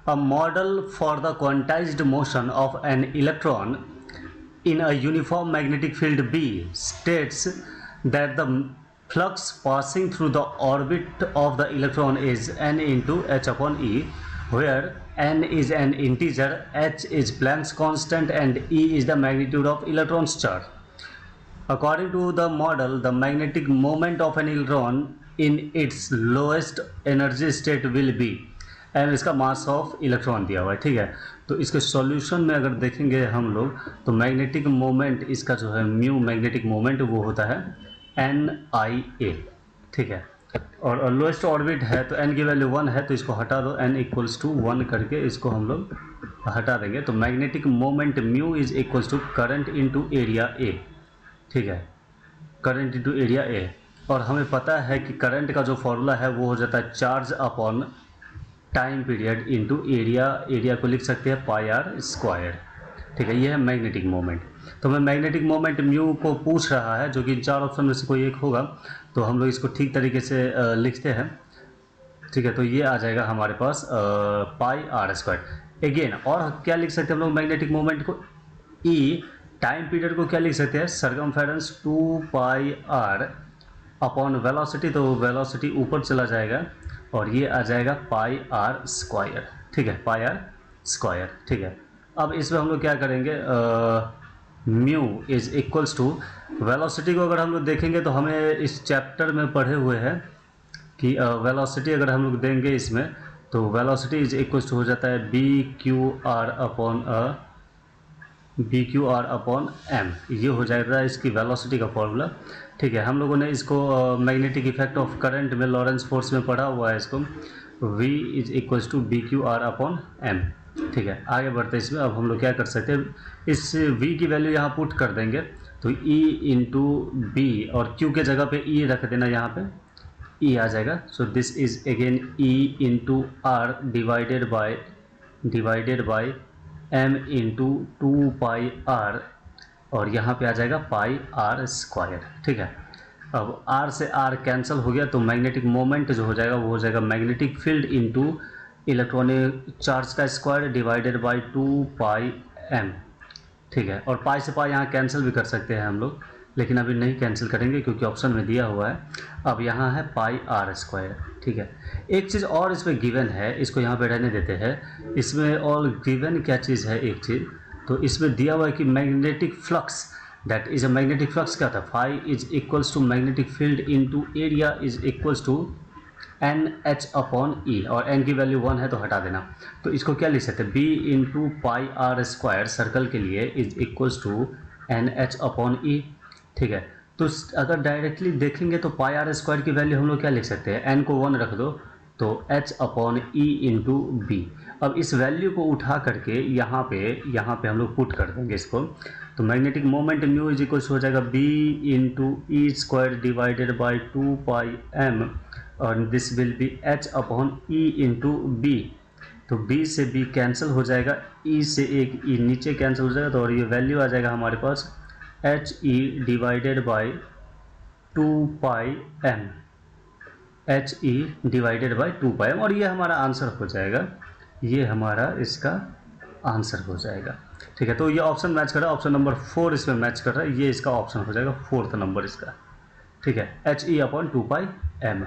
A model for the quantized motion of an electron in a uniform magnetic field B states that the flux passing through the orbit of the electron is n into h upon e, where n is an integer, h is Planck's constant, and e is the magnitude of electron's charge. According to the model, the magnetic moment of an electron in its lowest energy state will be m, इसका mass of electron दिया हुआ है, ठीक है। तो इसके solution में अगर देखेंगे हम लोग तो मैग्नेटिक मोमेंट इसका जो है म्यू मैग्नेटिक मोमेंट वो होता है एन आई ए, ठीक है। और लोएस्ट ऑर्बिट है तो n की वैल्यू 1 है, तो इसको हटा दो, n इक्वल्स टू 1 करके इसको हम लोग हटा देंगे। तो magnetic moment mu is equals to current into area A, ठीक है, करंट इनटू एरिया ए। और हमें पता है कि करंट का जो फॉर्मूला है वो हो जाता है charge upon time period into area, area को लिख सकते हैं पाई आर स्क्वायर, ठीक है। ये है मैग्नेटिक मोमेंट। तो मैं मैग्नेटिक मोमेंट म्यू को पूछ रहा है, जो कि इन चार ऑप्शन में से कोई एक होगा, तो हम लोग इसको ठीक तरीके से लिखते हैं, ठीक है। तो ये आ जाएगा हमारे पास पाई आर स्क्वायर। अगेन और क्या लिख सकते हैं हम लोग मैग्नेटिक मोमेंट को, ई टाइम पीरियड को क्या लिख सकते हैं, circumference 2 pi r upon velocity, तो वेलोसिटी ऊपर चला जाएगा और ये आ जाएगा पाई आर स्क्वायर, ठीक है, पाई आर स्क्वायर, ठीक है। अब इसमें हम लोग क्या करेंगे, mu is equals to velocity को अगर हम लोग देखेंगे तो हमें इस चैप्टर में पढ़े हुए हैं कि वेलोसिटी अगर हम लोग देंगे इसमें तो वेलोसिटी इज इक्वल्स टू हो जाता है B q r upon m, ये हो जाएगा इसकी वेलोसिटी का फॉर्मूला, ठीक है। हम लोगों ने इसको मैग्नेटिक इफेक्ट ऑफ करंट में लॉरेंस फोर्स में पढ़ा हुआ है इसको, v is equals to B q r upon m, ठीक है। आगे बढ़ते हैं इसमें। अब हम लोग क्या कर सकते हैं, इस v की वैल्यू यहाँ पुट कर देंगे, तो e इंटू बी और q के जगह पे e रख देना, यहाँ पे e आ जाएगा। So this is again e into r divided by m into 2 pi r, और यहाँ पे आ जाएगा पाई आर स्क्वायर, ठीक है। अब r से r कैंसिल हो गया, तो मैग्नेटिक मोमेंट जो हो जाएगा वो हो जाएगा magnetic field into electronic charge का square divided by 2 pi m, ठीक है। और पाई से पाई यहाँ कैंसिल भी कर सकते हैं हम लोग, लेकिन अभी नहीं कैंसिल करेंगे क्योंकि ऑप्शन में दिया हुआ है। अब यहाँ है पाई आर स्क्वायर, ठीक है। एक चीज़ और इसमें गिवन है, इसको यहाँ पे रहने देते हैं। इसमें और गिवन क्या चीज़ है, एक चीज़ तो इसमें दिया हुआ है कि magnetic flux, that is a magnetic flux क्या था, phi is equals to magnetic field into area is equals to N H upon E, और एन की वैल्यू 1 है तो हटा देना। तो इसको क्या लिख सकते हैं, B into pi R square circle के लिए is equals to N H upon E, ठीक है। तो अगर डायरेक्टली देखेंगे तो पाई आर स्क्वायर की वैल्यू हम लोग क्या लिख सकते हैं, एन को 1 रख दो तो h अपॉन ई इंटू बी। अब इस वैल्यू को उठा करके यहाँ पे हम लोग पुट कर देंगे इसको, तो magnetic moment mu is equals हो जाएगा b into e square divided by 2 pi m, और this will be h upon E into b. तो b से b कैंसिल हो जाएगा, e से एक e नीचे कैंसिल हो जाएगा, तो और ये वैल्यू आ जाएगा हमारे पास h e divided by 2 pi m, h e divided by 2 pi m, और ये हमारा आंसर हो जाएगा, ये हमारा इसका आंसर हो जाएगा, ठीक है। तो ये ऑप्शन मैच कर रहा है, ऑप्शन नंबर 4 इसमें मैच कर रहा है, ये इसका ऑप्शन हो जाएगा 4th नंबर इसका, ठीक है, H E upon 2 pi M.